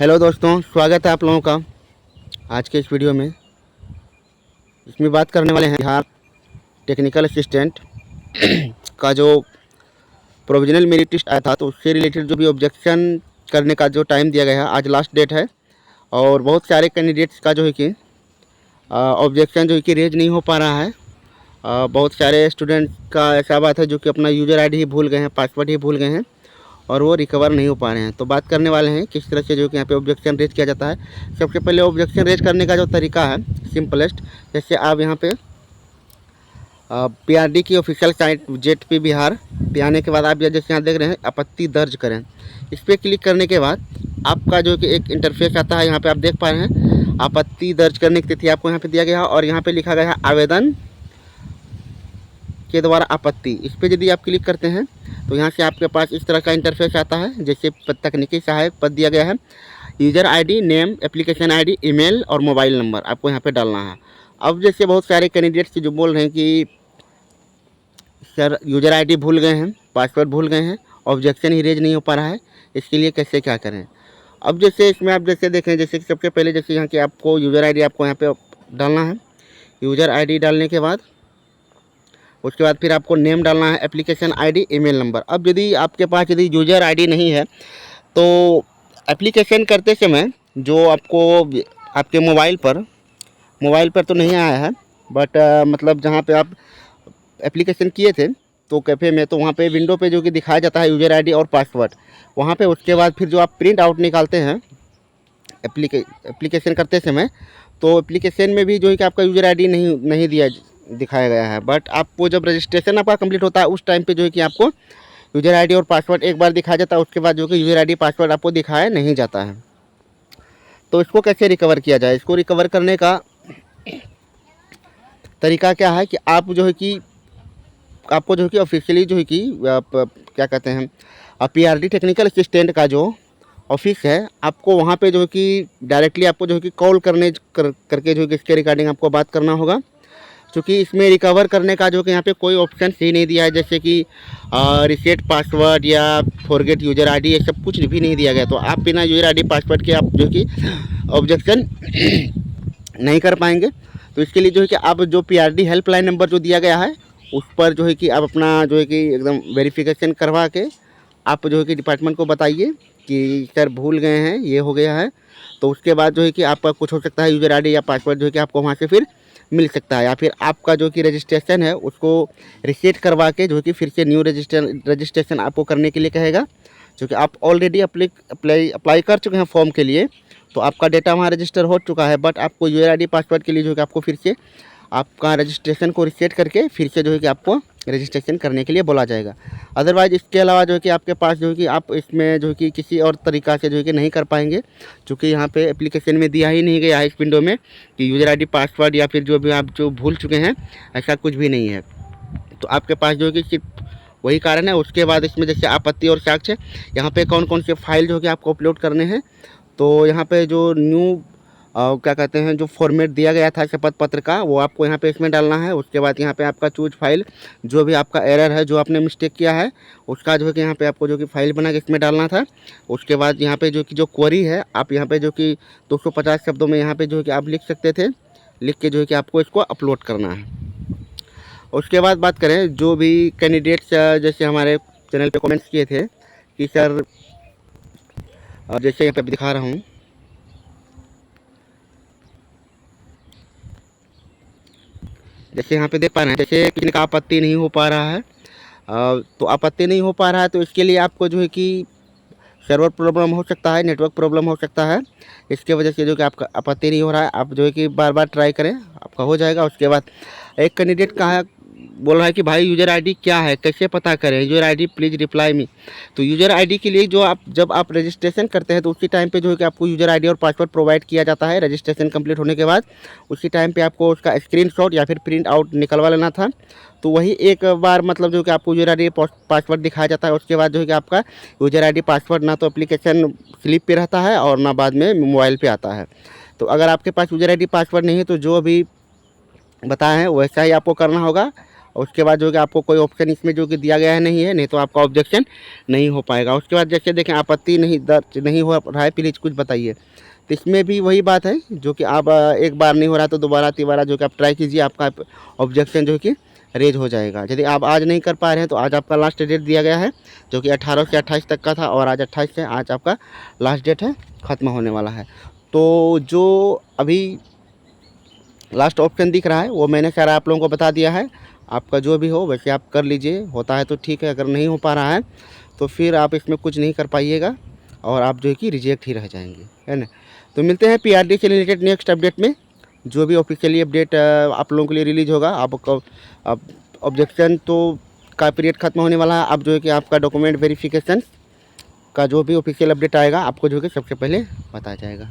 Hello दोस्तों, स्वागत है आप लोगों का आज के इस वीडियो में। इसमें बात करने वाले हैं बिहार टेक्निकल असिस्टेंट का जो प्रोविजनल मेरिट लिस्ट आया था, तो उससे रिलेटेड जो भी ऑब्जेक्शन करने का जो टाइम दिया गया है, आज लास्ट डेट है। और बहुत सारे कैंडिडेट्स का जो है कि ऑब्जेक्शन जो है कि रेज नहीं हो पा रहा है। बहुत सारे स्टूडेंट का ऐसा बात है जो कि अपना यूज़र आईडी ही भूल गए हैं, पासवर्ड ही भूल गए हैं और वो रिकवर नहीं हो पा रहे हैं। तो बात करने वाले हैं किस तरह से जो कि यहाँ पे ऑब्जेक्शन रेज किया जाता है। सबसे पहले ऑब्जेक्शन रेज करने का जो तरीका है सिंपलेस्ट, जैसे आप यहाँ पे पीआरडी की ऑफिशियल साइट जेट बिहार पे आने के बाद आप जैसे यहाँ देख रहे हैं आपत्ति दर्ज करें, इस पर क्लिक करने के बाद आपका जो कि एक इंटरफेस आता है। यहाँ पे आप देख पा रहे हैं आपत्ति दर्ज करने की तिथि आपको यहाँ पे दिया गया है और यहाँ पे लिखा गया है आवेदन के द्वारा आपत्ति। इस पर यदि आप क्लिक करते हैं तो यहाँ से आपके पास इस तरह का इंटरफेस आता है। जैसे तकनीकी सहायक पद दिया गया है, user ID, name, application ID, email और मोबाइल नंबर आपको यहाँ पे डालना है। अब जैसे बहुत सारे कैंडिडेट्स जो बोल रहे हैं कि सर यूज़र आईडी भूल गए हैं, पासवर्ड भूल गए हैं, ऑब्जेक्शन ही रेज नहीं हो पा रहा है, इसके लिए कैसे क्या करें। अब जैसे इसमें आप जैसे देखें, जैसे कि सबसे पहले जैसे यहाँ की आपको यूज़र आईडी आपको यहाँ पे डालना है। यूज़र आईडी डालने के बाद उसके बाद फिर आपको नेम डालना है, एप्लीकेशन आईडी, ईमेल नंबर। अब यदि आपके पास यदि यूज़र आईडी नहीं है तो एप्लीकेशन करते समय जो आपको आपके मोबाइल पर तो नहीं आया है, बट मतलब जहाँ पे आप एप्लीकेशन किए थे तो कैफ़े में, तो वहाँ पे विंडो पे जो कि दिखाया जाता है यूज़र आईडी और पासवर्ड, वहाँ पे उसके बाद फिर जो आप प्रिंट आउट निकालते हैं एप्लीकेशन करते समय, तो एप्लीकेशन में भी जो है कि आपका यूज़र आईडी नहीं दिखाया गया है। बट आपको जब रजिस्ट्रेशन आपका कंप्लीट होता है उस टाइम पे जो है कि आपको यूज़र आईडी और पासवर्ड एक बार दिखाया जाता है, उसके बाद जो कि यूज़र आईडी पासवर्ड आपको दिखाया नहीं जाता है। तो इसको कैसे रिकवर किया जाए, इसको रिकवर करने का तरीका क्या है कि आप जो है कि आपको जो है कि ऑफिशियली जो है कि क्या कहते हैं पीआरडी टेक्निकल असिस्टेंट का जो ऑफिस है, आपको वहाँ पे जो है कि डायरेक्टली आपको जो है कि कॉल करके जो है कि इसके रिगार्डिंग आपको बात करना होगा। क्योंकि इसमें रिकवर करने का जो कि यहाँ पे कोई ऑप्शन ही नहीं दिया है, जैसे कि रिसेट पासवर्ड या फॉरगेट यूज़र आईडी, ये सब कुछ भी नहीं दिया गया। तो आप बिना यूज़र आईडी पासवर्ड के आप जो कि ऑब्जेक्शन नहीं कर पाएंगे। तो इसके लिए जो है कि आप जो पीआरडी हेल्पलाइन नंबर जो दिया गया है उस पर जो है कि आप अपना जो है कि एकदम वेरिफिकेशन करवा के आप जो है कि डिपार्टमेंट को बताइए कि सर भूल गए हैं, ये हो गया है। तो उसके बाद जो है कि आपका कुछ हो सकता है यूज़र आईडी या पासवर्ड जो है कि आपको वहाँ से फिर मिल सकता है, या फिर आपका जो कि रजिस्ट्रेशन है उसको रीसेट करवा के जो कि फिर से न्यू रजिस्ट्रेशन आपको करने के लिए कहेगा। क्योंकि आप ऑलरेडी अप्लाई कर चुके हैं फॉर्म के लिए, तो आपका डेटा वहाँ रजिस्टर हो चुका है। बट आपको यूज़र आईडी पासवर्ड के लिए जो है कि आपको फिर से आपका रजिस्ट्रेशन को रीसेट करके फिर से जो है कि आपको रजिस्ट्रेशन करने के लिए बोला जाएगा। अदरवाइज़ इसके अलावा जो है कि आपके पास जो है कि आप इसमें जो है कि किसी और तरीक़ा से जो है कि नहीं कर पाएंगे, क्योंकि यहाँ पे एप्लीकेशन में दिया ही नहीं गया है इस विंडो में कि यूज़र आईडी पासवर्ड या फिर जो भी आप जो भूल चुके हैं, ऐसा कुछ भी नहीं है। तो आपके पास जो है कि सिर्फ वही कारण है। उसके बाद इसमें जैसे आपत्ति और साक्ष्य, यहाँ पे कौन कौन से फाइल जो है कि आपको अपलोड करने हैं। तो यहाँ पे जो न्यू क्या कहते हैं जो फॉर्मेट दिया गया था शपथ पत्र का, वो आपको यहाँ पे इसमें डालना है। उसके बाद यहाँ पे आपका चूज फाइल, जो भी आपका एरर है, जो आपने मिस्टेक किया है, उसका जो है कि यहाँ पे आपको जो कि फाइल बना के इसमें डालना था। उसके बाद यहाँ पे जो कि जो क्वेरी है, आप यहाँ पे जो कि 250 शब्दों में यहाँ पे जो है कि आप लिख सकते थे, लिख के जो है कि आपको इसको अपलोड करना है। उसके बाद बात करें जो भी कैंडिडेट्स जैसे हमारे चैनल पर कॉमेंट्स किए थे कि सर जैसे यहाँ पे दिखा रहा हूँ, जैसे यहाँ पे देख पा रहे हैं, जैसे किसी का आपत्ति नहीं हो पा रहा है। तो आपत्ति नहीं हो पा रहा है तो इसके लिए आपको जो है कि सर्वर प्रॉब्लम हो सकता है, नेटवर्क प्रॉब्लम हो सकता है। इसके वजह से जो कि आपका आपत्ति नहीं हो रहा है, आप जो है कि बार बार ट्राई करें, आपका हो जाएगा। उसके बाद एक कैंडिडेट कहा बोल रहा है कि भाई यूज़र आईडी क्या है, कैसे पता करें, user ID please reply me. तो यूज़र आईडी के लिए जब आप रजिस्ट्रेशन करते हैं तो उसी टाइम पे जो है कि आपको यूज़र आईडी और पासवर्ड प्रोवाइड किया जाता है। रजिस्ट्रेशन कंप्लीट होने के बाद उसी टाइम पे आपको उसका स्क्रीनशॉट या फिर प्रिंट आउट निकलवा लेना था। तो वही एक बार मतलब जो कि आपको यूज़र आईडी पासवर्ड दिखाया जाता है। उसके बाद जो है कि आपका यूज़र आईडी पासवर्ड ना तो एप्लीकेशन स्लिप पे रहता है और ना बाद में मोबाइल पे आता है। तो अगर आपके पास यूज़र आईडी पासवर्ड नहीं है तो जो अभी बताए हैं वैसा ही आपको करना होगा। और उसके बाद जो है कि आपको कोई ऑप्शन इसमें जो कि दिया गया है नहीं है, नहीं तो आपका ऑब्जेक्शन नहीं हो पाएगा। उसके बाद जैसे देखें आपत्ति नहीं दर्ज नहीं हो रहा है, प्लीज़ कुछ बताइए। तो इसमें भी वही बात है जो कि आप एक बार नहीं हो रहा तो दोबारा तिबारा जो कि आप ट्राई कीजिए, आपका ऑब्जेक्शन जो कि रेज हो जाएगा। यदि आप आज नहीं कर पा रहे हैं तो आज आपका लास्ट डेट दिया गया है जो कि 18 से 28 तक का था, और आज 28 है, आज आपका लास्ट डेट है, ख़त्म होने वाला है। तो जो अभी लास्ट ऑप्शन दिख रहा है वो मैंने सारा आप लोगों को बता दिया है। आपका जो भी हो वैसे आप कर लीजिए, होता है तो ठीक है, अगर नहीं हो पा रहा है तो फिर आप इसमें कुछ नहीं कर पाइएगा और आप जो है कि रिजेक्ट ही रह जाएंगे, है ना। तो मिलते हैं पीआरडी से रिलेटेड नेक्स्ट अपडेट में। जो भी ऑफिशियली अपडेट आप लोगों के लिए रिलीज होगा, आपको अब ऑब्जेक्शन तो का पीरियड खत्म होने वाला है। अब जो है कि आपका डॉक्यूमेंट वेरिफिकेशन का जो भी ऑफिशियल अपडेट आएगा आपको जो है कि सबसे पहले बताया जाएगा।